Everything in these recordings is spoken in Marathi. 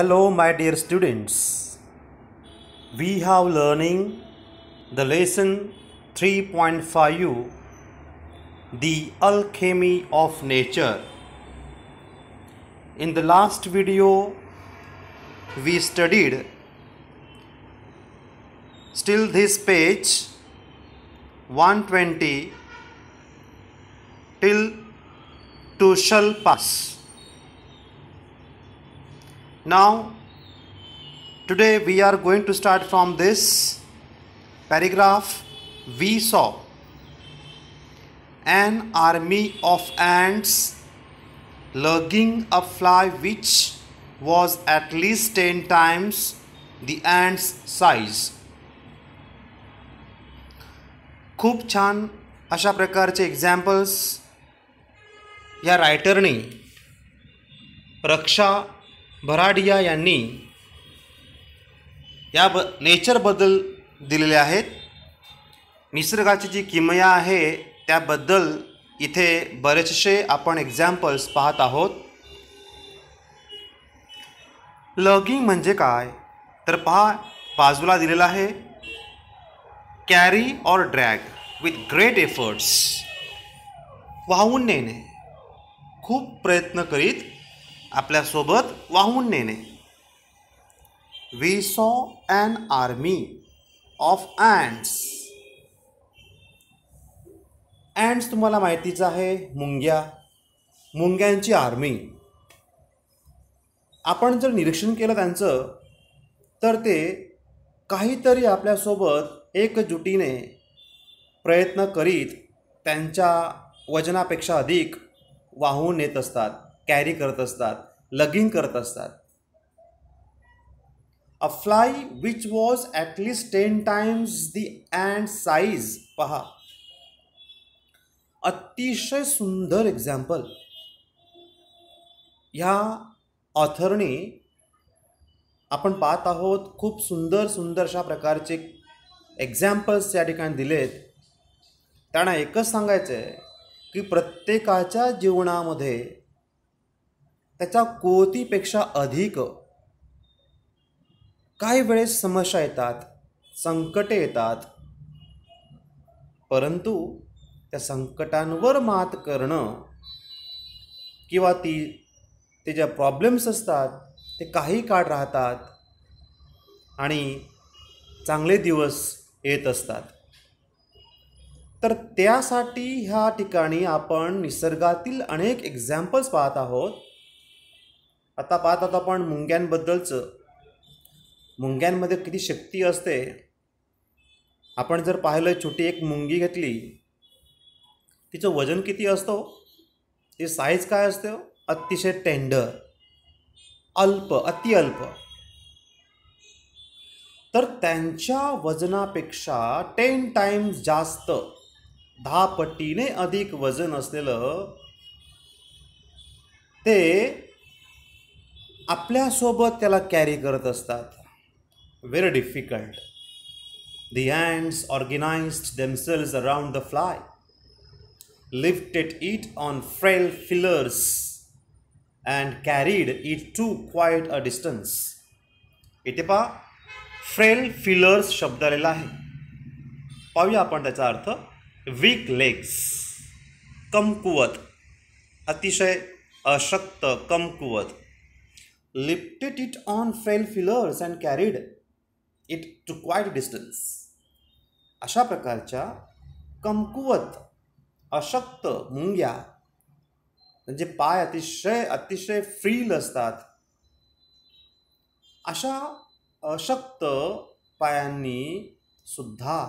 Hello, my dear students. We have learning the lesson 3.5, the alchemy of nature. In the last video, we studied still this page 120 till to shall pass. Now, today we are going to start from this paragraph. We saw an army of ants lugging a fly which was at least 10 times the ant's size. खूप छान अशा प्रकारचे एक्झाम्पल्स या रायटरनी रक्षा भराडिया यांनी या नेचरबद्दल दिलेले आहेत. निसर्गाची जी किमया आहे त्याबद्दल इथे बरेचसे आपण एक्झाम्पल्स पाहत आहोत. लॉगिंग म्हणजे काय तर पहा, बाजूला दिलेला आहे कॅरी और ड्रॅग विथ ग्रेट एफर्ट्स. वाहून नेणे, खूप प्रयत्न करीत आपल्यासोबत वाहून नेणे. वी सॉ ॲन आर्मी ऑफ ॲन्ट्स. ॲन्ट्स तुम्हाला माहितीच आहे, मुंग्यांची आर्मी. आपण जर निरीक्षण केलं त्यांचं तर ते काहीतरी आपल्यासोबत एकजुटीने प्रयत्न करीत त्यांच्या वजनापेक्षा अधिक वाहून नेत असतात, कॅरी करत असतात, लगिंग करत असतात. A fly which was at least 10 times the and size. पहा, अतिशय सुंदर एक्झाम्पल ह्या ऑथरने आपण पाहत आहोत. खूप सुंदर अशा प्रकारचे एक्झाम्पल्स या ठिकाणी दिलेत. त्यांना एकच सांगायचं आहे की प्रत्येकाच्या जीवनामध्ये त्याच्या कुवतीपेक्षा अधिक काही वेळेस समस्या येतात, संकटे येतात, परंतु त्या संकटांवर मात करणं किंवा ते ज्या प्रॉब्लेम्स असतात ते काही काळ राहतात आणि चांगले दिवस येत असतात. तर त्यासाठी ह्या ठिकाणी आपण निसर्गातील अनेक एक्झाम्पल्स पाहत आहोत. आता पाहत आहोत आपण मुंग्यांबद्दलचं. मुंग्यांमध्ये किती शक्ती असते. आपण जर पाहिलं, छोटी एक मुंगी घेतली, तिचं वजन किती असतं, ती साईज काय असते, अतिशय टेंडर, अतिअल्प. तर त्यांच्या वजनापेक्षा 10 टाइम्स जास्त, 10 पटीने अधिक वजन असलेलं ते आपल्यासोबत त्याला कॅरी करत असतात. Very difficult. The ants organized themselves around the fly, lifted it on frail feelers and carried it to quite a distance. इथे पहा, फ्रेल फिलर्स शब्द आलेला आहे. पाहूया आपण त्याचा अर्थ. वीक लेग्स, कमकुवत, अतिशय अशक्त, कमकुवत. Lifted it on frail pillars and carried it to quite distance. अशा प्रकारच्या कमकुवत, अशक्त मुंग्या, म्हणजे पाय अतिशय फ्रील असतात, अशा अशक्त पायांनी सुद्धा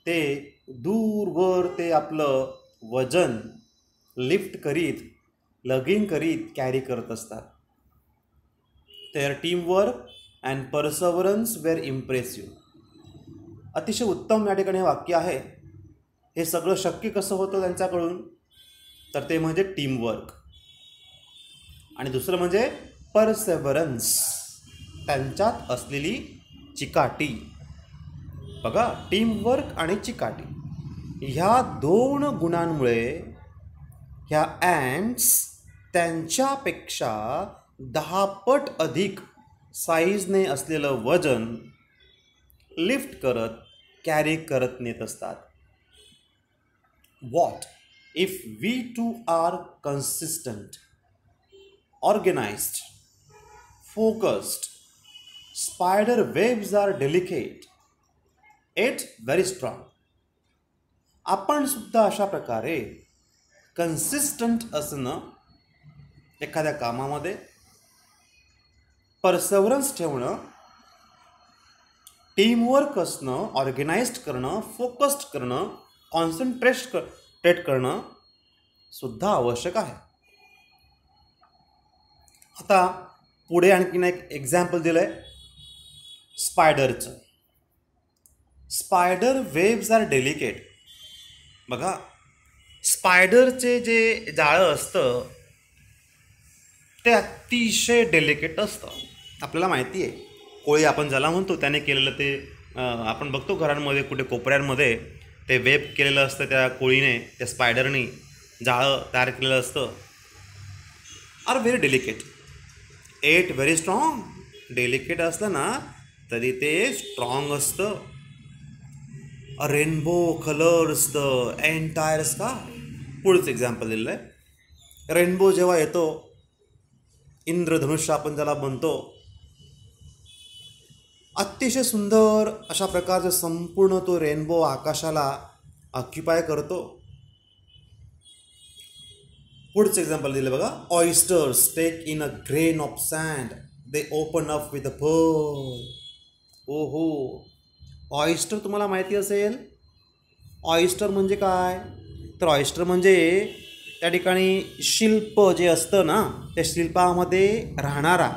ते दूरवर ते आपलं वजन लिफ्ट करीत, लगिंग करीत कॅरी करत असतात. Their teamwork and perseverance were impressive. अतिशय उत्तम या ठिकाणी हे वाक्य आहे. हे सगळं शक्य कसं होतं त्यांच्याकडून तर ते म्हणजे टीमवर्क, आणि दुसरं म्हणजे परसेवरन्स, त्यांच्यात असलेली चिकाटी. बघा, टीमवर्क आणि चिकाटी ह्या 2 गुणांमुळे ह्या ॲन्ट्स त्यांच्यापेक्षा 10 पट अधिक साईजने असलेलं वजन लिफ्ट करत कॅरी करत नेत असतात. What if we too are consistent, organized, focused? Spider webs are delicate, yet very strong. आपण सुद्धा अशा प्रकारे कन्सिस्टंट असणं, एखाद्या कामामध्ये परसेवरन्स ठेवणं, टीमवर्क असणं, ऑर्गनाइज्ड करणं, फोकस्ड करणं, कॉन्सन्ट्रेट करणं सुद्धा आवश्यक आहे. आता पुढे आणखीन एक एक्झाम्पल दिलं आहे स्पायडरचं. Spider weaves are delicate. बघा, स्पायडरचे जे जाळं असतं ते अतिशय डेलिकेट असतं. आपल्याला माहिती आहे, कोळी आपण ज्याला म्हणतो त्याने केलेलं ते आपण बघतो घरांमध्ये कुठे कोपऱ्यांमध्ये ते वेब केलेलं असतं, त्या कोळीने, त्या स्पायडरनी जाळं तयार केलेलं असतं. Are very delicate, yet very strong. Delicate असलं ना तरी ते स्ट्रॉंग असतं. A rainbow colours the entire sky. पुढचं एक्झाम्पल दिलेलं आहे. रेनबो जेव्हा येतो, इंद्रधनुष्य आपण ज्याला म्हणतो, अतिशय सुंदर अशा प्रकारचं संपूर्ण तो रेनबो आकाशाला ऑक्युपाय करतो. पुढचं एक्झाम्पल दिलं बघा. Oysters take in a grain of sand, they open up with a pearl. ओहो, ऑयस्टर तुम्हाला माहिती असेल. ऑयस्टर म्हणजे काय? तर ऑयस्टर म्हणजे त्या ठिकाणी शिल्प जे असतं ना, त्या शिल्पामध्ये राहणारा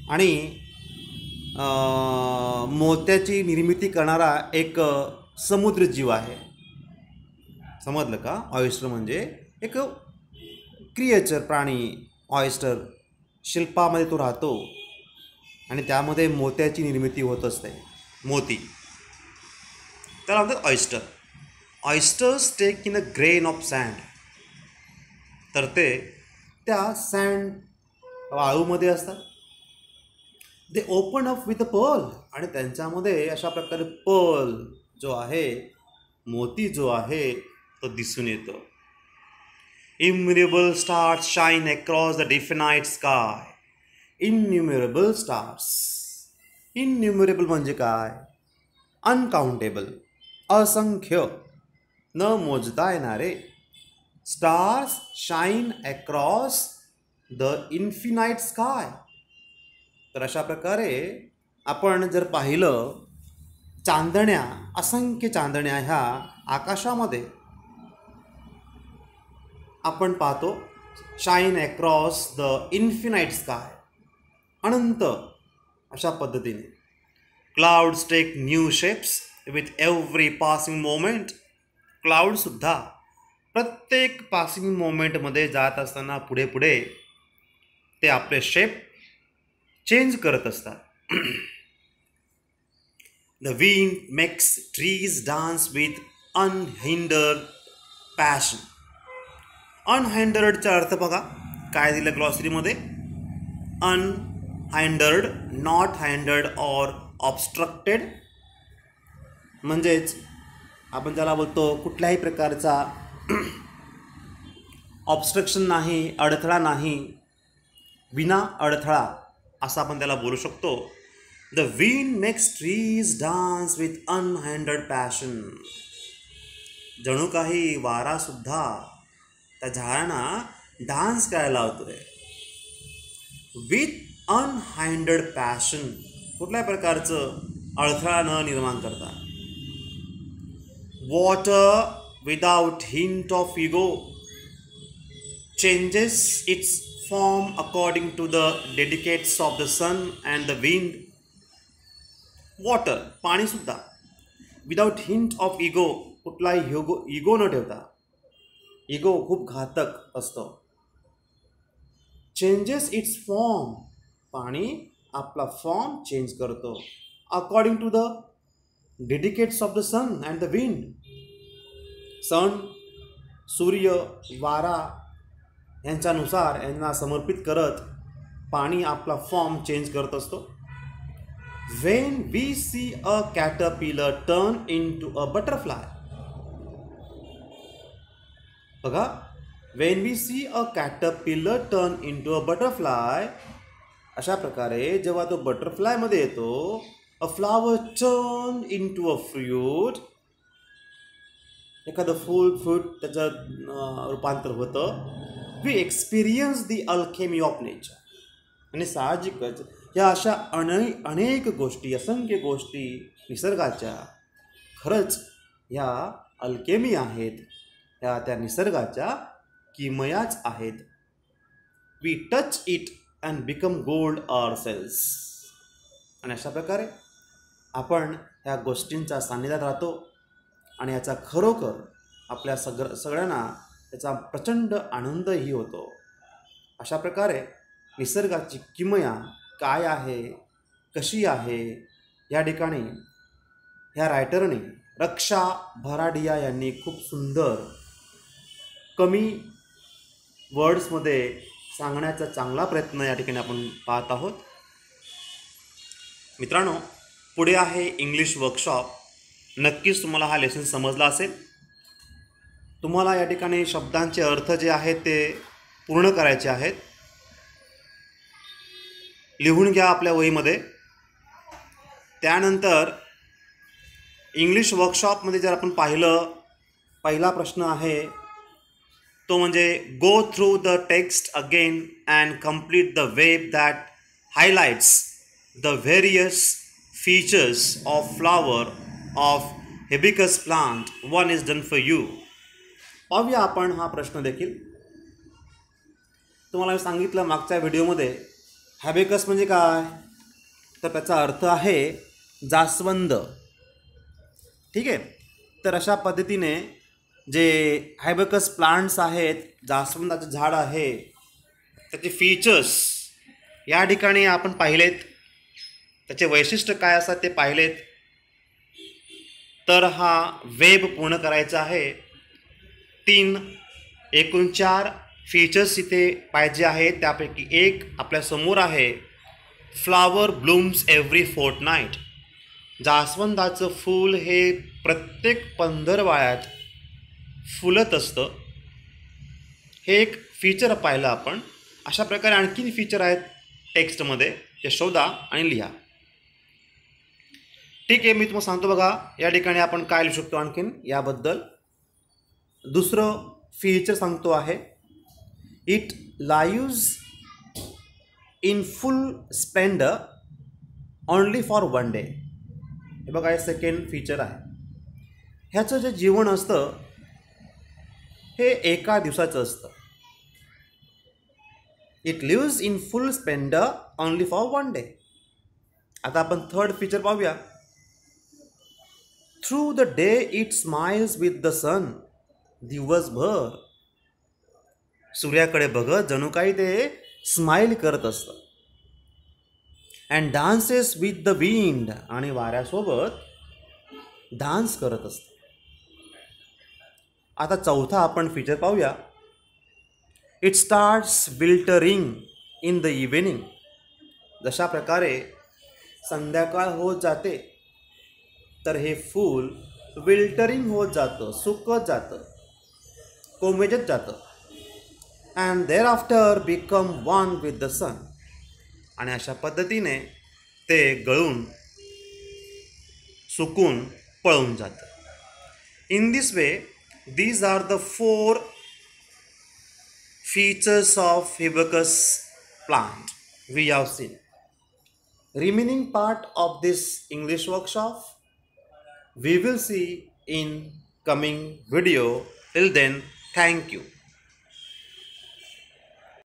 आणि मोत्याची निर्मिती करणारा एक समुद्रजीव आहे. समजलं का? ऑयस्टर म्हणजे एक क्रिएचर, प्राणी. ऑयस्टर शिल्पामध्ये तो राहतो आणि त्यामध्ये मोत्याची निर्मिती होत असते, मोती. त्याला म्हणतात oyster. Oysters take in a grain of sand. तर ते त्या सँड वाळूमध्ये असतात. They open up with a pearl. आणि त्यांच्यामध्ये अशा प्रकारे पर्ल जो आहे, मोती जो आहे, तो दिसून येतो. Innumerable stars shine across the definite sky. Innumerable stars. Innumerable म्हणजे काय? अनकाउंटेबल, असंख्य, न मोजता येणारे. Stars shine across the infinite sky. तर अशा प्रकारे आपण जर पाहिलं, चांदण्या, असंख्य चांदण्या ह्या आकाशामध्ये आपण पाहतो. Shine across the infinite sky, अनंत अशा पद्धतीने. Clouds take new shapes with every passing moment. क्लाउडसुद्धा प्रत्येक पासिंग मोमेंटमध्ये जात असताना पुढे पुढे ते आपले शेप चेंज करत असतात. The wind makes trees dance with unhindered passion. अनहाइंडर्डचा अर्थ बघा काय दिलं ग्लॉसरीमध्ये. Unhindered, not hindered or obstructed. म्हणजेच आपण ज्याला बोलतो कुठल्याही प्रकारचा ऑब्स्ट्रक्शन नाही, अडथळा नाही, विना अडथळा असं आपण त्याला बोलू शकतो. The wind makes trees dance with unhindered passion. जणू काही वारासुद्धा त्या झाडांना डान्स करायला लावतोय. विथ अनहाइंडर्ड पॅशन, कुठल्याही प्रकारचं अडथळा न निर्माण करता. Water without hint of ego changes its form according to the dedicates of the sun and the wind. Water, पाणी सुद्धा, विदाउट हिंट ऑफ इगो, कुठलाही इगो न ठेवता. इगो खूप घातक असतो. चेंजेस इट्स फॉर्म, पाणी आपला फॉर्म चेंज करतो. According to the dictates of the sun and the wind. Sun, सूर्य, वारा यांच्यानुसार यांना समर्पित करत पाणी आपला फॉर्म चेंज करत असतो. When we see a caterpillar turn into a butterfly, बघा, when we see a caterpillar turn into a butterfly, अशा प्रकारे जेव्हा तो बटरफ्लायमध्ये येतो, a flower turn into a fruit, एखादं फ्रूट त्याचं रूपांतर होतं. We experience the alchemy of nature. आणि साहजिकच या अशा अनेक गोष्टी, असंख्य गोष्टी निसर्गाच्या खरंच ह्या अल्केमी आहेत, ह्या त्या निसर्गाच्या किमयाच आहेत. We touch it and become gold ourselves. आणि अशा प्रकारे आपण ह्या गोष्टींच्या सान्निध्यात राहतो आणि याचा खरोखर आपल्या सगळ्यांना त्याचा प्रचंड आनंदही होतो. अशा प्रकारे निसर्गाची किमया काय आहे, कशी आहे, या ठिकाणी ह्या रायटरने रक्षा भराडिया यांनी खूप सुंदर कमी वर्ड्समध्ये सांगण्याचा चांगला प्रयत्न या ठिकाणी आपण पाहत आहोत. मित्रांनो, पुढे आहे इंग्लिश वर्कशॉप. नक्कीच तुम्हाला हा लेसन समजला असेल. तुम्हाला या ठिकाणी शब्दांचे अर्थ जे आहेत ते पूर्ण करायचे आहेत. लिहून घ्या आपल्या वहीमध्ये. त्यानंतर इंग्लिश वर्कशॉपमध्ये जर आपण पाहिलं, पहिला प्रश्न आहे तो म्हणजे go through the text again and complete the web that highlights the various features of flower of hibiscus plant. One is done for you. पाहूया आपण हा प्रश्न देखील. तुम्हाला मी सांगितलं मागच्या व्हिडिओमध्ये, हॅबिस्कस म्हणजे काय, तर त्याचा अर्थ आहे जास्वंद. ठीक आहे. तर अशा पद्धतीने जे हायबिस्कस प्लांट्स आहेत, जास्वंदाचं झाड आहे, त्याचे फीचर्स या ठिकाणी आपण पाहिलेत. त्याचे वैशिष्ट्य काय असतात ते पाहिलेत. तर हा वेब पूर्ण करायचा आहे. एकूण 4 फीचर्स इथे पाहिजे आहेत. त्यापैकी एक आपल्यासमोर आहे, फ्लावर ब्लूम्स एव्हरी फोर्टनाईट. जास्वंदाचं फूल हे प्रत्येक पंधरवड्यात फुलत असतं. हे एक फीचर पाहिलं आपण. अशा प्रकारे आणखीन फीचर आहेत टेक्स्टमध्ये, ते शोधा आणि लिहा. ठीक आहे, मी तुम्हाला सांगतो. बघा, या ठिकाणी आपण काय लिहू शकतो आणखीन याबद्दल. दुसरं फीचर सांगतो आहे, it leaves in full splendour only for one day. हे बघा, हे सेकंड फीचर आहे. ह्याचं जे जीवन असतं हे एका दिवसाचं असतं. It lives in full splendour only for one day. आता आपण थर्ड फीचर पाहूया. Through the day it smiles with the sun. दिवसभर सूर्याकडे बघत जणू काही ते स्माइल करत असतं. And dances with the wind. आणि वाऱ्यासोबत डान्स करत असतं. आता चौथा आपण फीचर पाहूया. It starts withering in the evening. जशा प्रकारे संध्याकाळ होत जाते तर हे फूल विल्टरिंग होत जातं, सुकत जातं, कोमेजत जातं. And thereafter become one with the sun. आणि अशा पद्धतीने ते गळून सुकून पळून जातं. In this way these are the 4 features of hibiscus plant we have seen. Remaining part of this English workshop we will see in coming video. Till then, thank you.